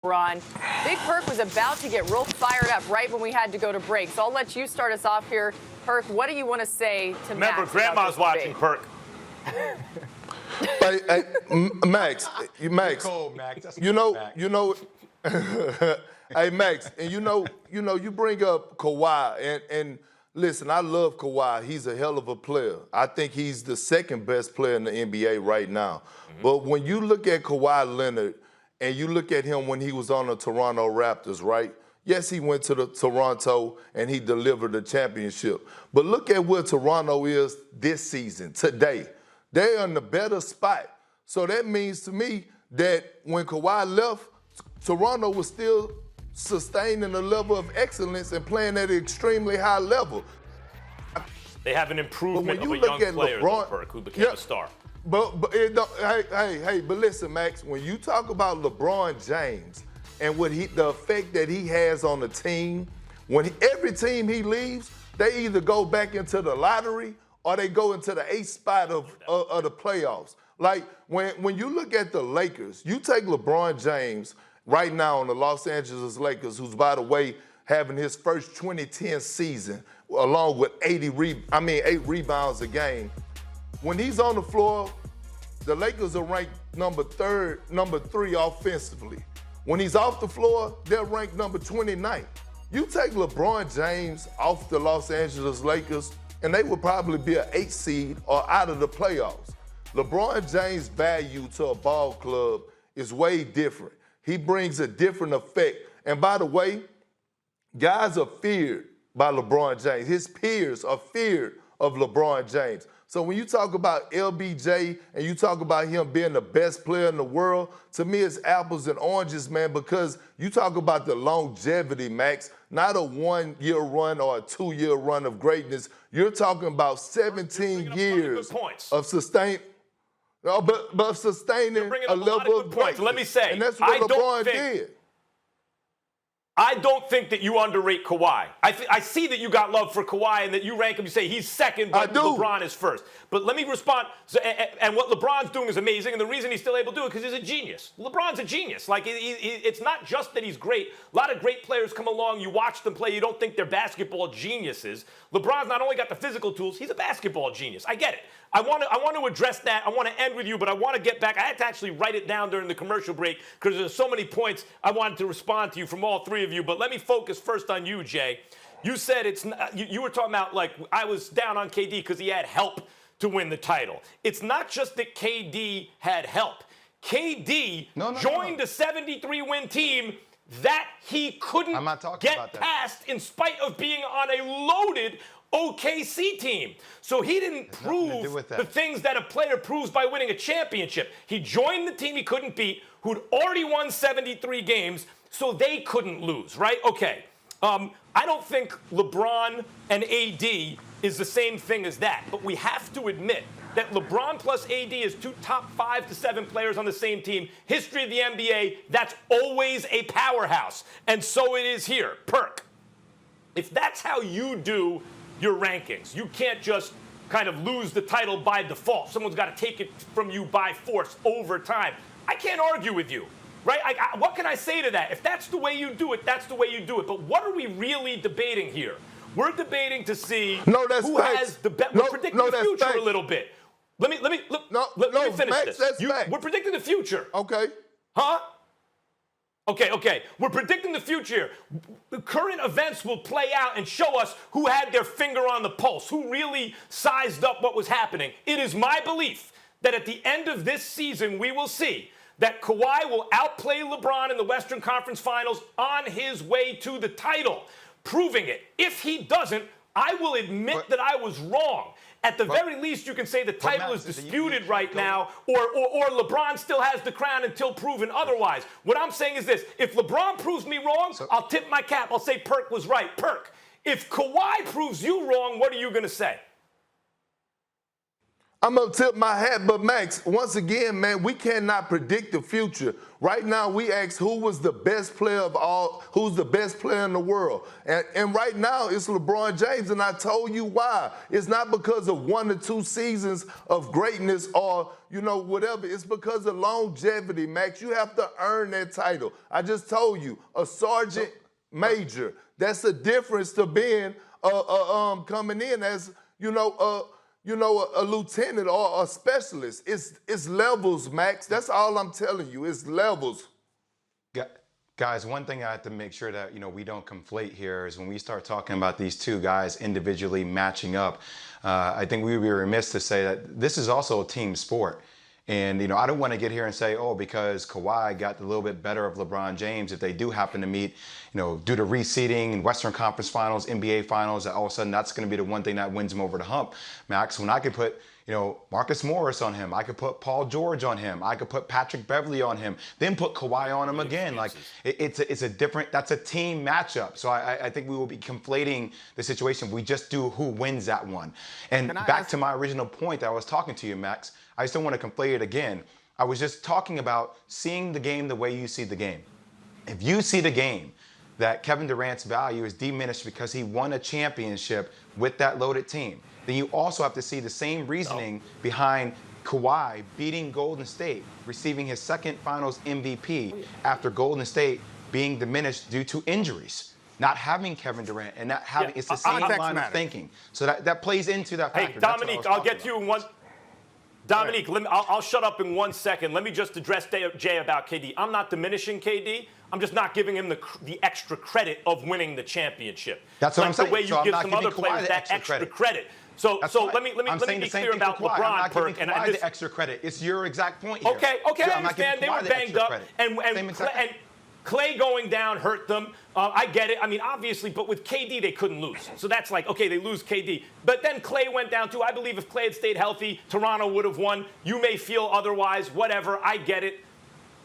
Ron. Big Perk was about to get real fired up right when we had to go to break. So I'll let you start us off here. Perk, what do you want to say to Max? Remember, Grandma's watching, Perk. Hey, Max, Cold, Max. you know, hey, Max, and you bring up Kawhi, and listen, I love Kawhi. He's a hell of a player. I think he's the second best player in the NBA right now. But when you look at Kawhi Leonard, and you look at him when he was on the Toronto Raptors, right? Yes, he went to the Toronto and he delivered the championship. But look at where Toronto is this season, today. They're in the better spot. So that means to me that when Kawhi left, Toronto was still sustaining a level of excellence and playing at an extremely high level. They have an improvement of a young player, Perk, who became a star. But it don't, but listen, Max, when you talk about LeBron James and the effect that he has on the team, every team he leaves, they either go back into the lottery or they go into the 8th spot of the playoffs. Like when you look at the Lakers, you take LeBron James right now on the Los Angeles Lakers, who's, by the way, having his first 2010 season along with 8 rebounds a game. When he's on the floor, the Lakers are ranked number 3 offensively. When he's off the floor, they're ranked number 29. You take LeBron James off the Los Angeles Lakers, and they would probably be an 8th seed or out of the playoffs. LeBron James' value to a ball club is way different. He brings a different effect. And by the way, guys are feared by LeBron James. His peers are feared of LeBron James. So when you talk about LBJ and you talk about him being the best player in the world, to me it's apples and oranges, man, because you talk about the longevity, Max, not a 1-year run or a 2-year run of greatness. You're talking about 17 years of sustaining a level of greatness. Let me say, and that's what LeBron did. I don't think that you underrate Kawhi. I see that you got love for Kawhi and that you rank him, you say he's second, but LeBron is first. But let me respond. And what LeBron's doing is amazing, and the reason he's still able to do it is because he's a genius. LeBron's a genius. Like, it's not just that he's great. A lot of great players come along, you watch them play, you don't think they're basketball geniuses. LeBron's not only got the physical tools, he's a basketball genius. I get it. I want to address that. I want to end with you, but I want to get back. I had to actually write it down during the commercial break because there's so many points I wanted to respond to you from all three of you. But let me focus first on you, Jay. You said it's not, you were talking about, like, I was down on KD because he had help to win the title. It's not just that KD had help. KD joined a 73-win team that he couldn't get past in spite of being on a loaded OKC team. So he didn't prove the things that a player proves by winning a championship. He joined the team he couldn't beat, who'd already won 73 games, so they couldn't lose, right? Okay. I don't think LeBron and AD is the same thing as that, but we have to admit that LeBron plus AD is 2 top 5 to 7 players on the same team. History of the NBA, that's always a powerhouse. And so it is here. Perk, if that's how you do your rankings, you can't just kind of lose the title by default. Someone's got to take it from you by force over time. I can't argue with you, right? What can I say to that? If that's the way you do it, that's the way you do it. But what are we really debating here? We're debating to see who has the best. We're predicting the future a little bit. Let me finish this. We're predicting the future. Okay. Huh? Okay. We're predicting the future. The current events will play out and show us who had their finger on the pulse, who really sized up what was happening. It is my belief that at the end of this season, we will see that Kawhi will outplay LeBron in the Western Conference Finals on his way to the title, proving it. If he doesn't, I will admit that I was wrong. At the very least, you can say the title is disputed right now, or LeBron still has the crown until proven otherwise. What I'm saying is this. If LeBron proves me wrong, I'll tip my cap. I'll say Perk was right. Perk, if Kawhi proves you wrong, what are you going to say? I'm going to tip my hat, but Max, once again, man, we cannot predict the future. Right now, we ask who's the best player in the world. And right now, it's LeBron James, and I told you why. It's not because of 1 or 2 seasons of greatness or, whatever. It's because of longevity, Max. You have to earn that title. I just told you, a sergeant major. That's the difference to being coming in as, a lieutenant or a specialist. It's levels, Max. That's all I'm telling you. It's levels. Guys, one thing I have to make sure that we don't conflate here is when we start talking about these two guys individually matching up, I think we would be remiss to say that this is also a team sport. And, I don't want to get here and say, because Kawhi got a little bit better of LeBron James, if they do happen to meet, due to reseeding in Western Conference Finals, NBA Finals, all of a sudden that's going to be the one thing that wins him over the hump. Max, when I could put, Marcus Morris on him, I could put Paul George on him, I could put Patrick Beverly on him, then put Kawhi on him again. Like, it's a different, that's a team matchup. So I think we will be conflating the situation. We just do who wins that one. And back to my original point that I was talking to you, Max, I just don't want to conflate it again. I was just talking about seeing the game the way you see the game. If you see the game that Kevin Durant's value is diminished because he won a championship with that loaded team, then you also have to see the same reasoning behind Kawhi beating Golden State, receiving his second Finals MVP after Golden State being diminished due to injuries. Not having Kevin Durant and not having, it's the same line of thinking. So that plays into that factor. Hey, Dominique, I'll get to you in one. Dominique, I'll shut up in 1 second. Let me just address Jay about KD. I'm not diminishing KD. I'm just not giving him the extra credit of winning the championship. That's what I'm saying. The way you give some other players that extra credit. So let me be clear about LeBron, Perk. And the extra credit. It's your exact point here. Okay, I understand. They were banged up, and Clay going down hurt them. I get it. I mean, obviously, but with KD, they couldn't lose. So that's like, okay, they lose KD. But then Clay went down too. I believe if Clay had stayed healthy, Toronto would have won. You may feel otherwise, whatever. I get it.